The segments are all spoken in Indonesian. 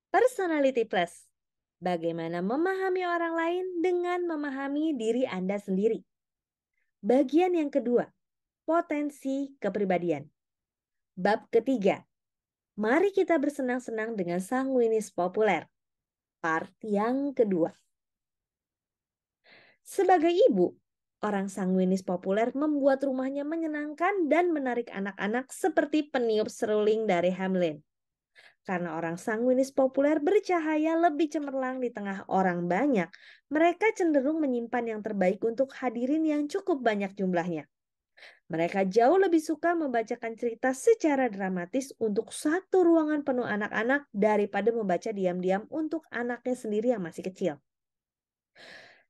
Personality Plus. Bagaimana memahami orang lain dengan memahami diri Anda sendiri. Bagian yang kedua, potensi kepribadian. Bab ketiga, mari kita bersenang-senang dengan sanguinis populer. Part yang kedua. Sebagai ibu, orang sanguinis populer membuat rumahnya menyenangkan dan menarik anak-anak seperti peniup seruling dari Hamlin. Karena orang sanguinis populer bercahaya lebih cemerlang di tengah orang banyak, mereka cenderung menyimpan yang terbaik untuk hadirin yang cukup banyak jumlahnya. Mereka jauh lebih suka membacakan cerita secara dramatis untuk satu ruangan penuh anak-anak daripada membaca diam-diam untuk anaknya sendiri yang masih kecil.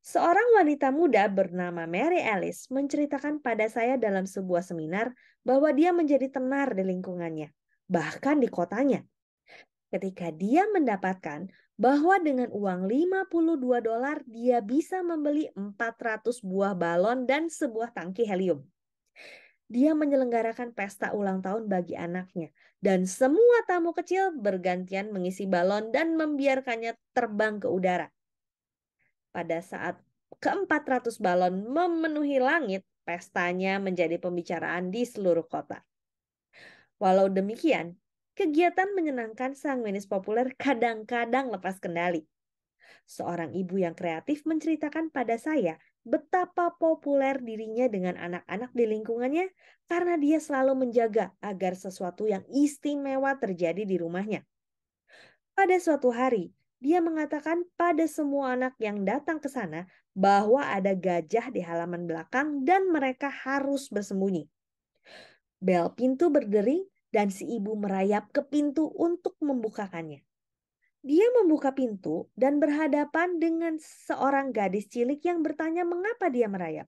Seorang wanita muda bernama Mary Alice menceritakan pada saya dalam sebuah seminar bahwa dia menjadi tenar di lingkungannya, bahkan di kotanya. Ketika dia mendapatkan bahwa dengan uang $52 dia bisa membeli 400 buah balon dan sebuah tangki helium. Dia menyelenggarakan pesta ulang tahun bagi anaknya dan semua tamu kecil bergantian mengisi balon dan membiarkannya terbang ke udara. Pada saat ke-400 balon memenuhi langit, pestanya menjadi pembicaraan di seluruh kota. Walau demikian, kegiatan menyenangkan sanguinis populer kadang-kadang lepas kendali. Seorang ibu yang kreatif menceritakan pada saya betapa populer dirinya dengan anak-anak di lingkungannya karena dia selalu menjaga agar sesuatu yang istimewa terjadi di rumahnya. Pada suatu hari, dia mengatakan pada semua anak yang datang ke sana bahwa ada gajah di halaman belakang dan mereka harus bersembunyi. Bel pintu berdering dan si ibu merayap ke pintu untuk membukakannya. Dia membuka pintu dan berhadapan dengan seorang gadis cilik yang bertanya mengapa dia merayap.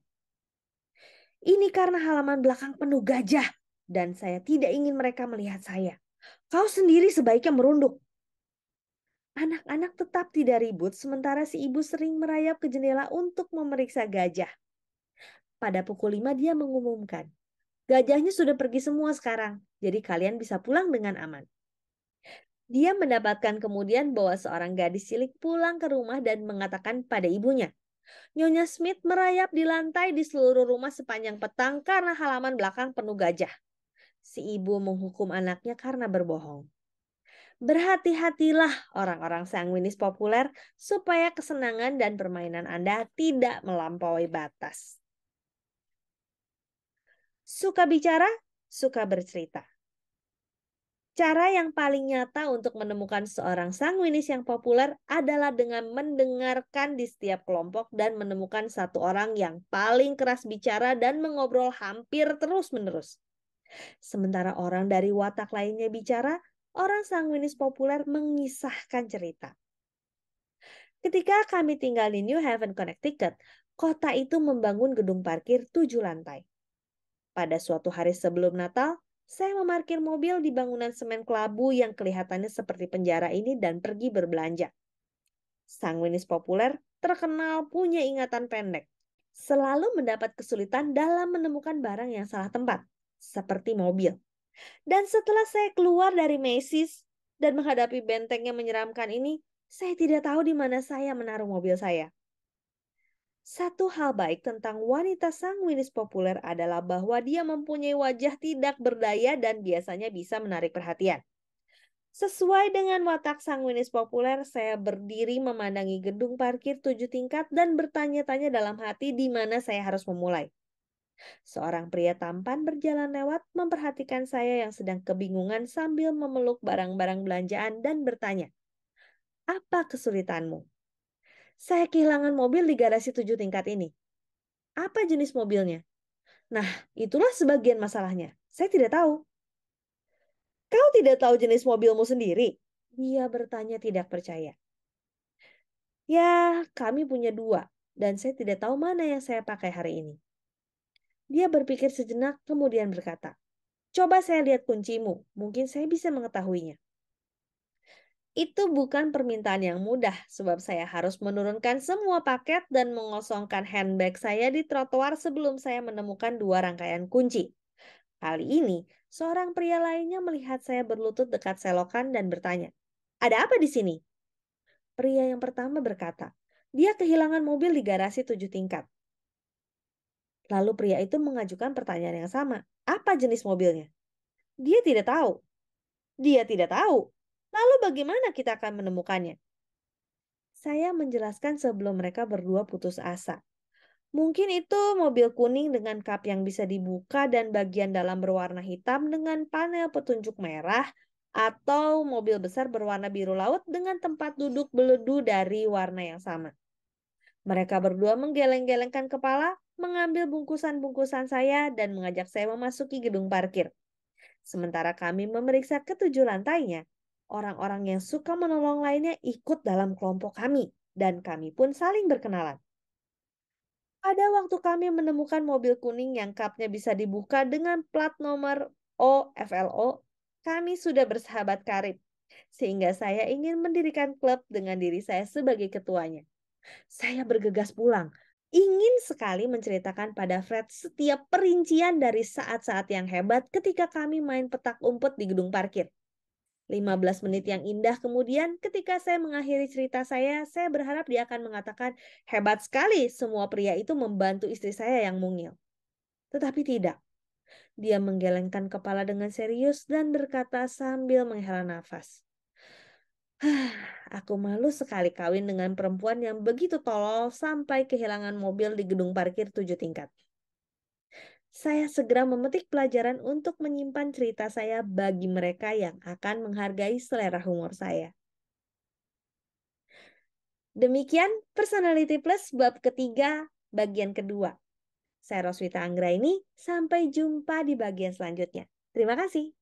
Ini karena halaman belakang penuh gajah dan saya tidak ingin mereka melihat saya. Kau sendiri sebaiknya merunduk. Anak-anak tetap tidak ribut sementara si ibu sering merayap ke jendela untuk memeriksa gajah. Pada pukul 5 dia mengumumkan, gajahnya sudah pergi semua sekarang, jadi kalian bisa pulang dengan aman. Dia mendapatkan kemudian bahwa seorang gadis cilik pulang ke rumah dan mengatakan pada ibunya, Nyonya Smith merayap di lantai di seluruh rumah sepanjang petang karena halaman belakang penuh gajah. Si ibu menghukum anaknya karena berbohong. Berhati-hatilah orang-orang sanguinis populer supaya kesenangan dan permainan Anda tidak melampaui batas. Suka bicara, suka bercerita. Cara yang paling nyata untuk menemukan seorang sanguinis yang populer adalah dengan mendengarkan di setiap kelompok dan menemukan satu orang yang paling keras bicara dan mengobrol hampir terus-menerus. Sementara orang dari watak lainnya bicara, orang sanguinis populer mengisahkan cerita. Ketika kami tinggal di New Haven, Connecticut, kota itu membangun gedung parkir 7 lantai. Pada suatu hari sebelum Natal, saya memarkir mobil di bangunan semen kelabu yang kelihatannya seperti penjara ini dan pergi berbelanja. Sanguinis populer terkenal punya ingatan pendek. Selalu mendapat kesulitan dalam menemukan barang yang salah tempat, seperti mobil. Dan setelah saya keluar dari Macy's dan menghadapi benteng yang menyeramkan ini, saya tidak tahu di mana saya menaruh mobil saya. Satu hal baik tentang wanita sanguinis populer adalah bahwa dia mempunyai wajah tidak berdaya dan biasanya bisa menarik perhatian. Sesuai dengan watak sanguinis populer, saya berdiri memandangi gedung parkir 7 tingkat dan bertanya-tanya dalam hati di mana saya harus memulai. Seorang pria tampan berjalan lewat memperhatikan saya yang sedang kebingungan sambil memeluk barang-barang belanjaan dan bertanya, "Apa kesulitanmu?" "Saya kehilangan mobil di garasi 7 tingkat ini." "Apa jenis mobilnya?" "Nah, itulah sebagian masalahnya. Saya tidak tahu." "Kau tidak tahu jenis mobilmu sendiri?" Dia bertanya tidak percaya. "Ya, kami punya dua, dan saya tidak tahu mana yang saya pakai hari ini." Dia berpikir sejenak, kemudian berkata, "Coba saya lihat kuncimu, mungkin saya bisa mengetahuinya." Itu bukan permintaan yang mudah, sebab saya harus menurunkan semua paket dan mengosongkan handbag saya di trotoar sebelum saya menemukan dua rangkaian kunci. Kali ini, seorang pria lainnya melihat saya berlutut dekat selokan dan bertanya, Ada apa di sini? Pria yang pertama berkata, dia kehilangan mobil di garasi 7 tingkat. Lalu pria itu mengajukan pertanyaan yang sama. Apa jenis mobilnya? Dia tidak tahu. Dia tidak tahu. Lalu bagaimana kita akan menemukannya? Saya menjelaskan sebelum mereka berdua putus asa. Mungkin itu mobil kuning dengan kap yang bisa dibuka dan bagian dalam berwarna hitam dengan panel petunjuk merah, atau mobil besar berwarna biru laut dengan tempat duduk beledu dari warna yang sama. Mereka berdua menggeleng-gelengkan kepala, mengambil bungkusan-bungkusan saya dan mengajak saya memasuki gedung parkir. Sementara kami memeriksa ketujuh lantainya, orang-orang yang suka menolong lainnya ikut dalam kelompok kami, dan kami pun saling berkenalan. Pada waktu kami menemukan mobil kuning yang kapnya bisa dibuka dengan plat nomor OFLO, kami sudah bersahabat karib, sehingga saya ingin mendirikan klub dengan diri saya sebagai ketuanya. Saya bergegas pulang, ingin sekali menceritakan pada Fred setiap perincian dari saat-saat yang hebat ketika kami main petak umpet di gedung parkir. 15 menit yang indah kemudian, ketika saya mengakhiri cerita saya berharap dia akan mengatakan, hebat sekali semua pria itu membantu istri saya yang mungil. Tetapi tidak. Dia menggelengkan kepala dengan serius dan berkata sambil menghela nafas. Aku malu sekali kawin dengan perempuan yang begitu tolol sampai kehilangan mobil di gedung parkir 7 tingkat. Saya segera memetik pelajaran untuk menyimpan cerita saya bagi mereka yang akan menghargai selera humor saya. Demikian Personality Plus bab ketiga bagian kedua. Saya Roswita Anggraini, sampai jumpa di bagian selanjutnya. Terima kasih.